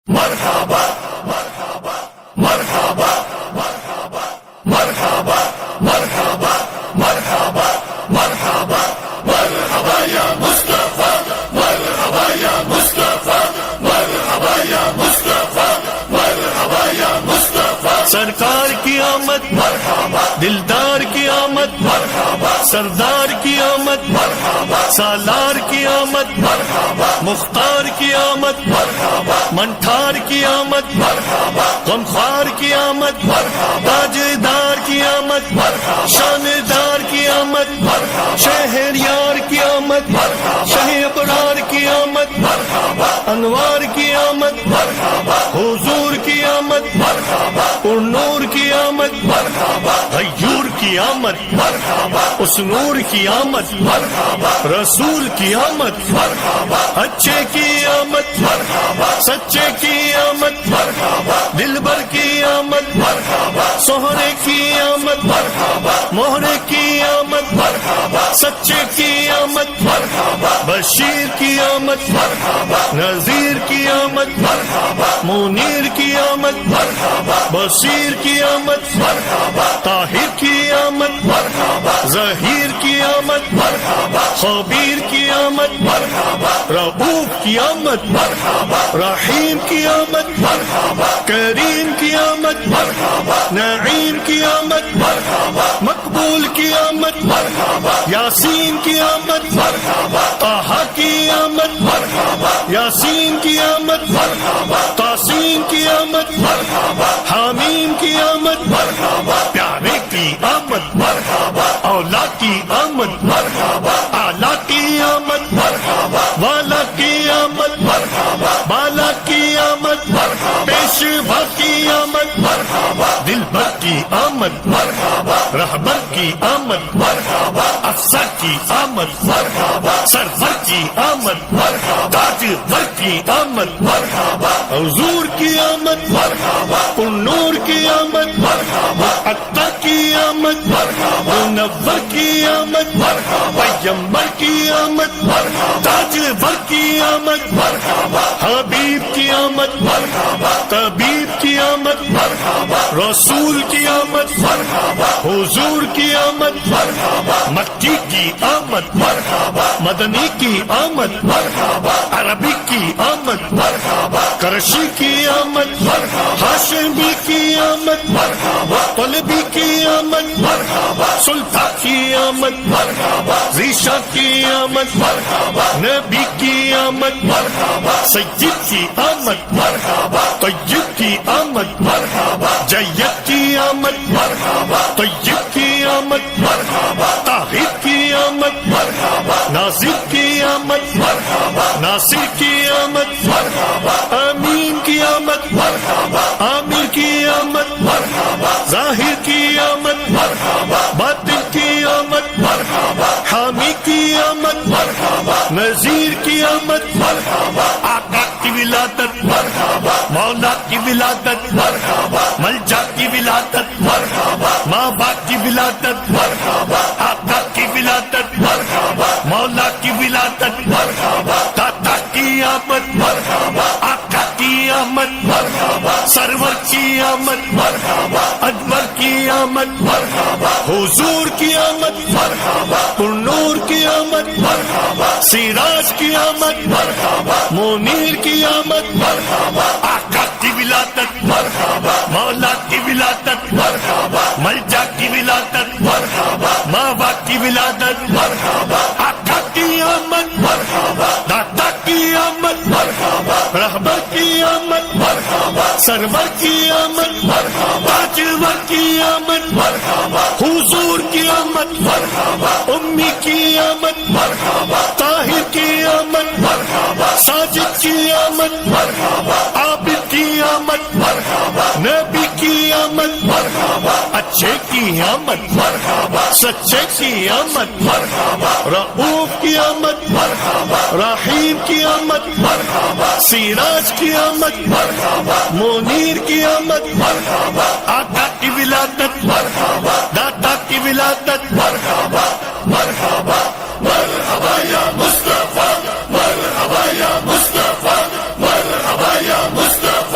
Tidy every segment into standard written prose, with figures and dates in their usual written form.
مرحبا مرحبا مرحبا مرحبا مرحبا مرحبا مرحبا مرحبا مرحبا یا مصطفیٰ مرحبا یا مصطفیٰ مرحبا یا مصطفیٰ مرحبا یا مصطفیٰ سرکار کی آمد مرحبا دلدار کی آمد مرحبا سردار کی آمد مرحبا سالار کی آمد مرحبا مختار کی آمد مرحبا منٹھار کی آمد مرحبا غمخوار کی آمد مرحبا تاجدار کی آمد مرحبا شاندار کی آمد مرحبا شہریار کی آمد مرحبا شہ ابرار کی آمد مرحبا انوار کی آمد مرحبا حضور کی آمد مرحبا پر نور کی آمد مرحبا غیور کی آمد مرحبا اس نور کی آمد مرحبا رسول کی آمد مرحبا اچھے کی آمد مرحبا سچے کی آمد مرحبا دلبر کی آمد مرحبا سہرے کی آمد مرحبا مہرے کی آمد مرحبا سچے کی آمد مرحبا بشیر کی آمد مرحبا نذیر کی آمد مرحبا منیر کی آمد مرحبا بصیر کی آمد مرحبا طاہر کی آمد مرحبا ظہیر کی آمد مرحبا خبیر کی آمد مرحبا رؤوف کی آمد مرحبا رحیم کی آمد مرحبا کریم کی آمد مرحبا نعیم کی آمد مرحبا مقبول کی آمد مرحبا یاسین کی آمد مرحبا طٰہٰ کی آمد مرحبا یاسین کی آمد مرحبا تاسین کی آمد مرحبا حامیم کی آمد مرحبا پیارے کی آمد مرحبا اولا کی آمد مرحبا اعلیٰ کی آمد مرحبا والا کی آمد مرحبا بالا کی آمد مرحبا پیشوا کی آمد مرحبا دلبر کی آمد مرحبا رہبر کی آمد مرحبا افسر کی آمد مرحبا سرور کی آمد مرحبا تاجور کی آمد مرحبا حضور کی آمد مرحبا پر نور کی آمد مرحبا اکبر کی آمد مرحبا منور کی آمد مرحبا پیغمبر کی آمد مرحبا تاجور کی آمد مرحبا حبیب کی آمد مرحبا طبیب کی آمد مرحبا رسول کی آمد مرحبا حضور کی آمد مرحبا مکی کی آمد مرحبا مدنی کی آمد مرحبا عربی کی آمد مرحبا کرشی کی آمد مرحبا ہاشمی کی آمد مرحبا طلبی کی آمد مرحبا سلطان کی آمد مرحبا ذیشا کی آمد مرحبا نبی کی آمد مرحبا سید کی آمد مرحبا طیب کی آمد مرحبا جید کی آمد مرحبا طیب کی آمد مرحبا طاہر کی آمد مرحبا ناصر کی آمد مرحبا ناصر کی آمد مرحبا امین کی آمد مرحبا عامر کی آمد مرحبا ظاہر کی آمد مرحبا باطن کی آمد مرحبا حامی کی آمد مرحبا نذیر کی آمد مرحبا آقا کی ولادت مرحبا مولا کی ولادت مرحبا ملجا کی ولادت مرحبا ماں باپ کی ولادت مرحبا آقا کی ولادت مرحبا مولا کی ولادت مرحبا دادا کی آمد مرحبا آقا کی آمد مرحبا سرور کی آمد مرحبا انور کی آمد مرحبا حضور کی آمد مرحبا پر نور کی آمد مرحبا سراج کی آمد مرحبا منیر کی آمد مرحبا آقا کی ولادت مرحبا مولا کی ولادت مرحبا ملجا کی ولادت مرحبا ماں باپ کی ولادت مرحبا آقا کی آمد مرحبا دادا کی آمد مرحبا رہبر کی آمد مرحبا سرور کی آمد مرحبا تاجور کی آمد مرحبا حضور کی آمد مرحبا امی کی آمد مرحبا طاہر کی آمد مرحبا ساجد کی آمد مرحبا عابد کی آمد مرحبا نبی کی آمد مرحبا اچھے کی آمد مرحبا سچے کی آمد مرحبا رؤوف کی آمد مرحبا رحیم کی آمد مرحبا سراج کی آمد مرحبا منیر کی آمد مرحبا آقا کی ولادت مرحبا دادا کی ولادت مرحبا مرحبا مرحبا یا مصطفیٰ مرحبا یا مصطفیٰ مرحبا یا مصطفیٰ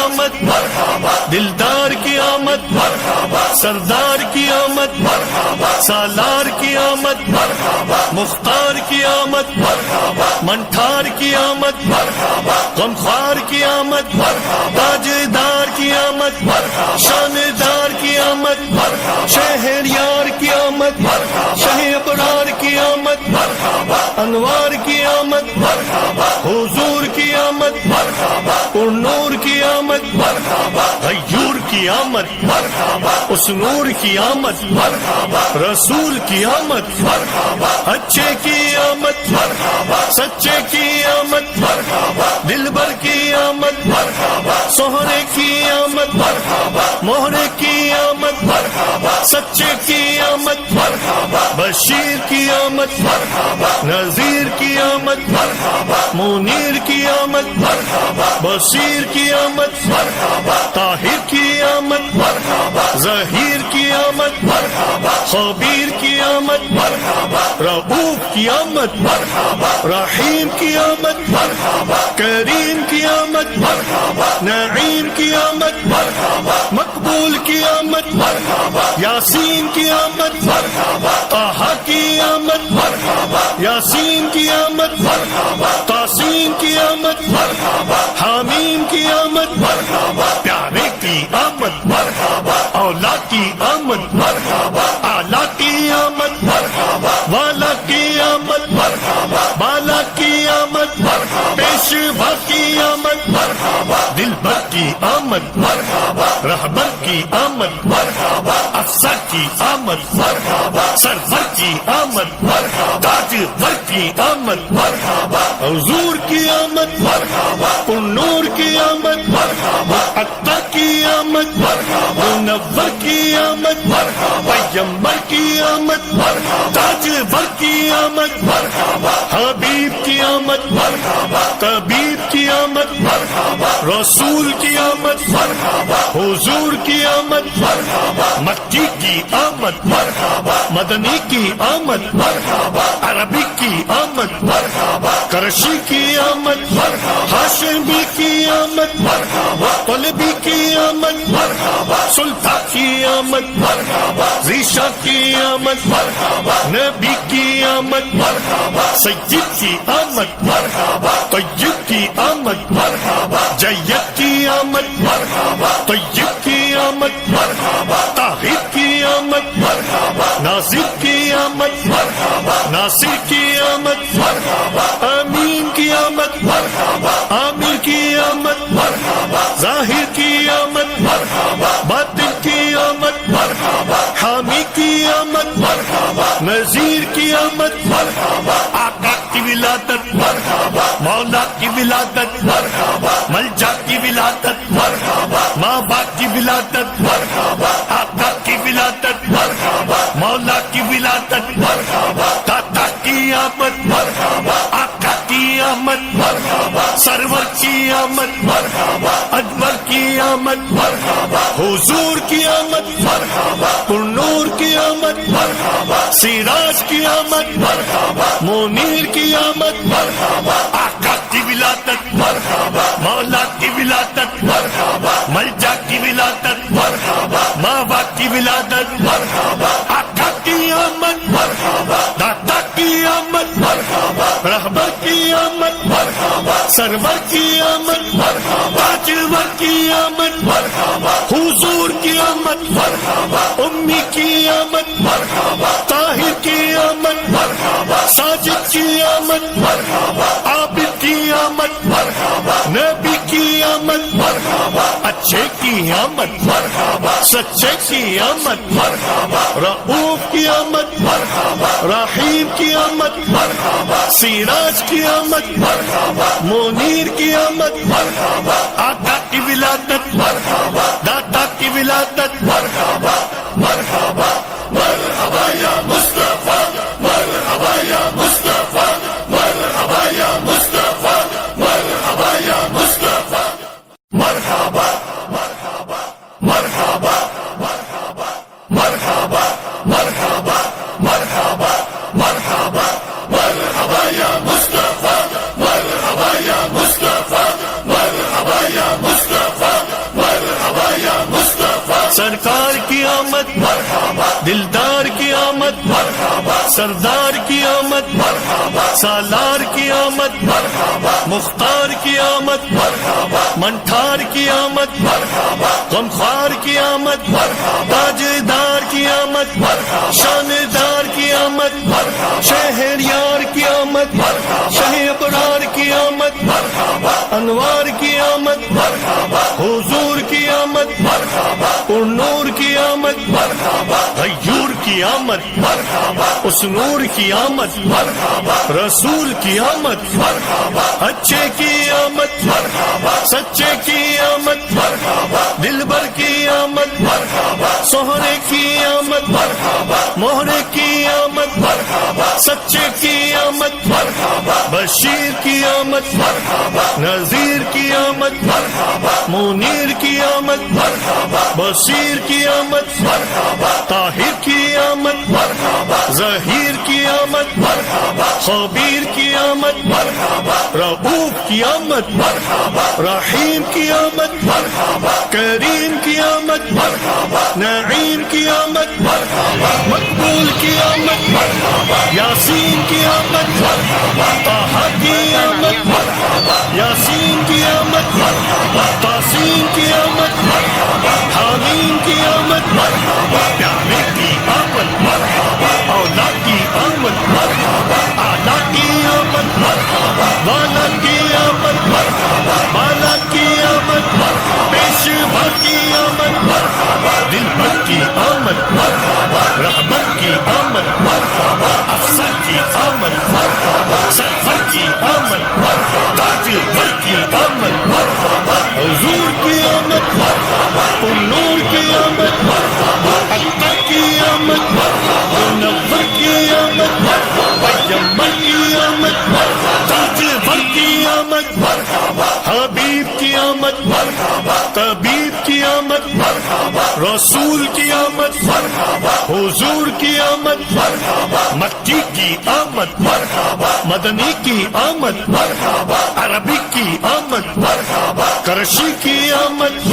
آمد، مرحبا دلدار کی آمد، مرحبا سردار کی آمد، مرحبا سالار کی آمد، مرحبا مختار کی آمد، مرحبا منٹھار کی آمد، مرحبا غمخوار کی آمد، مرحبا تاجدار کی آمد، مرحبا شاندار کی آمد، مرحبا شہریار کی آمد، مرحبا شہ ابرار کی آمد، مرحبا انوار کی آمد، مرحبا حضور کی آمد، مرحبا اور نور کی آمد، مرحبا غیور کی آمد، مرحبا اس نور کی آمد، مرحبا رسول کی آمد، مرحبا اچھے کی آمد، مرحبا سچے کی آمد، مرحبا دلبر کی آمد، مرحبا سہرے کی آمد، مرحبا مہرے کی آمد، مرحبا سچے کی آمد، مرحبا بشیر کی آمد، مرحبا نذیر کی آمد، مرحبا منیر کی آمد، مرحبا بصیر کی آمد، مرحبا طاہر کی آمد، مرحبا ظہیر کی آمد، مرحبا خبیر کی آمد، مرحبا رؤوف کی آمد، مرحبا رحیم کی آمد، مرحبا کریم کی آمد، مرحبا نعیم کی آمد، مرحبا مقبول کی آمد، مرحبا یاسین کی آمد، مرحبا طہ کی آمد، مرحبا یاسین کی آمد، مرحبا تاسین کی آمد، مرحبا حامیم کی آمد، مرحبا پیارے کی آمد، مرحبا اولا کی آمد، مرحبا اعلیٰ کی آمد، مرحبا والا کی آمد، مرحبا بالا کی آمد، مرحبا پیشوا کی آمد، مرحبا دلبر کی آمد، مرحبا رہبر کی آمد، مرحبا افسر کی آمد، مرحبا سرور کی آمد، مرحبا تاجور کی آمد، مرحبا حضور کی آمد، مرحبا پر نور کی آمد، مرحبا اکبر کی آمد، مرحبا منور کی آمد، مرحبا پیمبر کی آمد، مرحبا تاجور کی آمد، مرحبا حبیب کی آمد، مرحبا طبیب کی آمد، مرحبا رسول کی آمد، مرحبا حضور کی آمد، مرحبا مکی کی آمد، مرحبا مدنی کی آمد، مرحبا عربی کی آمد، مرحبا کرشی کی آمد، مرحبا ہاشمی کی آمد، مرحبا طلبی کی آمد، مرحبا سلطان کی آمد، مرحبا ریشا کی آمد، مرحبا نبی کی آمد، مرحبا سید کی آمد، مرحبا طیب کی آمد، مرحبا جید کی آمد، مرحبا طیب کی آمد، مرحبا طاہر کی آمد، مرحبا ناصر کی آمد، مرحبا ناصر کی آمد، مرحبا امین کی آمد، مرحبا عامر کی آمد، مرحبا ظاہر کی آمد، مرحبا باطن کی آمد، مرحبا حامی کی آمد، مرحبا نذیر کی آمد، مرحبا آقا کی ولادت، مرحبا مولا کی ولادت، مرحبا ملجا کی ولادت، مرحبا ماں باپ کی ولادت، مرحبا آقا کی ولادت، مرحبا مولا کی ولادت، مرحبا دادا کی آمد، مرحبا آقا کی آمد، مرحبا سرور کی آمد، مرحبا انور کی آمد، مرحبا حضور کی آمد، مرحبا پر نور کی آمد، مرحبا سراج کی آمد، مرحبا منیر کی آمد، مرحبا آقا کی ولادت، مرحبا مولا کی ولادت، مرحبا ملجا کی ولادت، مرحبا ماں باپ کی ولادت، مرحبا آقا کی آمد، مرحبا دادا کی آمد، مرحبا رہبر کی آمد، مرحبا سرور کی آمد، مرحبا تاجور کی آمد، مرحبا حضور کی آمد، مرحبا امی کی آمد، مرحبا طاہر کی آمد، مرحبا ساجد کی آمد، مرحبا عابد کی آمد، مرحبا نبی کی آمد، مرحبا اچھے کی آمد، مرحبا سچے کی آمد، مرحبا رؤوف کی آمد، مرحبا رحیم کی آمد، مرحبا سراج کی آمد، مرحبا منیر کی آمد، مرحبا آقا کی ولادت، مرحبا دادا کی ولادت، مرحبا مرحبا مرحبا یا مصطفیٰ مرحبا یا مصطفیٰ مرحبا یا مصطفیٰ مرحبا یا مصطفیٰ مرحبا مرحبا مرحبا مرحبا مرحبا مرحبا مرحبا مرحبا مرحبا یا مصطفیٰ مرحبا یا مصطفیٰ مرحبا یا مصطفیٰ سردار کی آمد سالار کی آمد مختار کی آمد منٹھار کی آمد غمخوار کی آمد تاجدار کی آمد شاندار کی آمد شہریار کی آمد شہ ابرار کی آمد انوار کی آمد حضور کی آمد پر نور کی آمد غیور کی آمد اس نور کی آمد رسول کی آمد اچھے کی آمد سچے کی آمد دلبر کی آمد سہرے کی آمد مہرے کی آمد سچے کی آمد بشیر کی آمد نذیر کی آمد منیر کی آمد بصیر کی آمد طاہر کی آمد ظہیر کی آمد خبیر کی آمد رؤوف کی آمد رحیم کی آمد کریم کی آمد نعیم کی آمد مقبول کی آمد یاسین کی آمد طہ کی آمد یاسین کی آمد تاسین کی آمد حامیم کی آمد پیارے کی آمد اولا کی آمد آلہ کی آمد والا کی آمد بالا کی آمد پیشوا کی آمد دلبر کی آمد رہبر کی آمد افسر کی آمد سرور کی آمد تاجور کی آمد حضور کی آمد نور کی آمد اکبر کی آمد منور کی آمد پیغمبر کی آمد تاجور کی آمد حبیب کی آمد طبیب کی آمد رسول کی آمد حضور کی آمد مکی کی آمد مدنی کی آمد عربی کی آمد کرشی کی آمد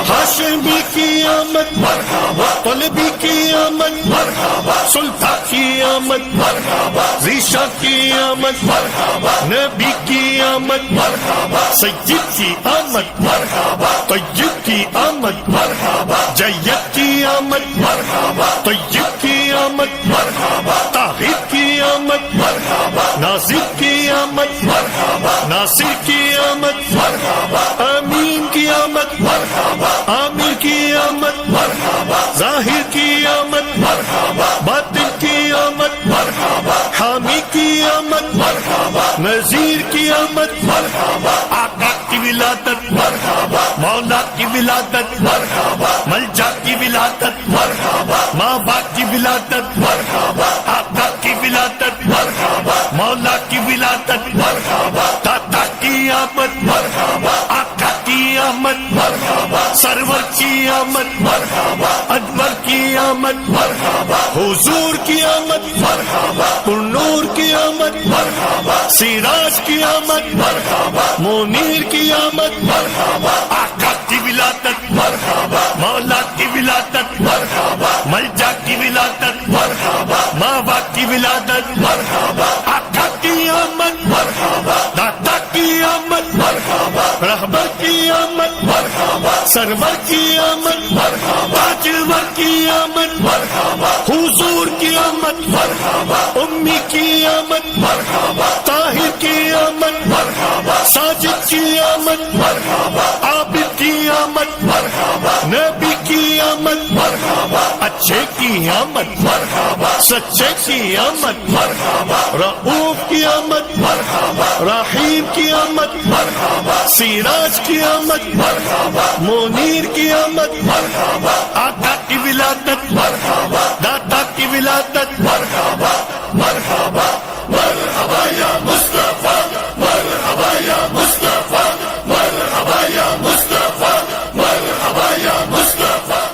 ہاشمی کی آمد طلبی کی آمد سلطان کی آمد ذیشا کی آمد نبی کی آمد سید کی آمد طیب کی آمد جید کی آمد طیب کی آمد طاہر کی آمد ناصر کی آمد ناصر کی آمد امین کی آمد عامر کی آمد ظاہر کی آمد باطن کی آمد حامی کی آمد نذیر کی آمد آقا کی ولادت مولا کی ولادت ملجا کی ولادت ماں باپ کی ولادت آقا کی ولادت مولا کی ولادت دادا کی آمد آقا کی آمد سرور کی آمد انور کی آمد حضور کی آمد پر نور کی آمد سراج کی آمد منیر کی آمد آقا کی ولادت مولا کی ولادت ملجا کی ولادت ماں باپ کی ولادت آقا کی آمد دادا کی آمد رہبر کی آمد سرور کی آمد تاجور کی آمد حضور کی آمد امی کی آمد طاہر کی آمد ساجد کی آمد عابد کی آمد نبی کی آمد اچھے کی آمد سچے کی آمد رؤوف کی آمد رحیم کی آمد سراج کی آمد منیر کی آمد آقا کی ولادت دادا کی ولادت مرحبا مرحبا یا مصطفیٰ مرحبا یا مصطفیٰ مرحبا یا مصطفیٰ مرحبا یا مصطفیٰ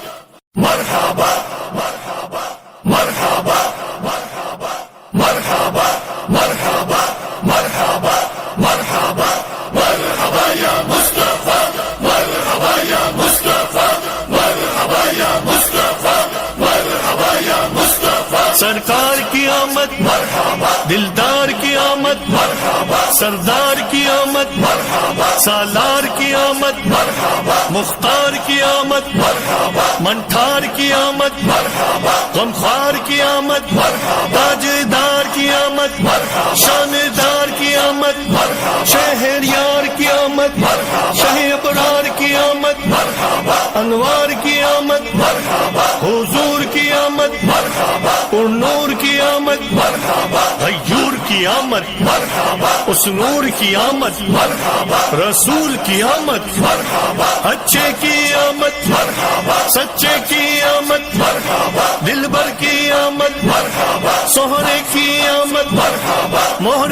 مرحبا مرحبا مرحبا مرحبا مرحبا مرحبا مرحبا مرحبا مرحبا یا مصطفیٰ مرحبا یا مصطفیٰ مرحبا یا مصطفیٰ مرحبا یا مصطفیٰ سرکار کی آمد دلدار کی آمد سردار کی آمد سالار کی آمد مختار کی آمد منٹھار کی آمد غمخوار کی آمد تاجدار کی آمد شاندار کی آمد شہریار کی آمد شہ ابرار کی آمد انوار کی آمد حضور کی آمد پر نور کی آمد غیور کی آمد اس نور کی آمد رسول کی آمد اچھے کی آمد سچے کی آمد دلبر کی آمد سہرے کی آمد مہر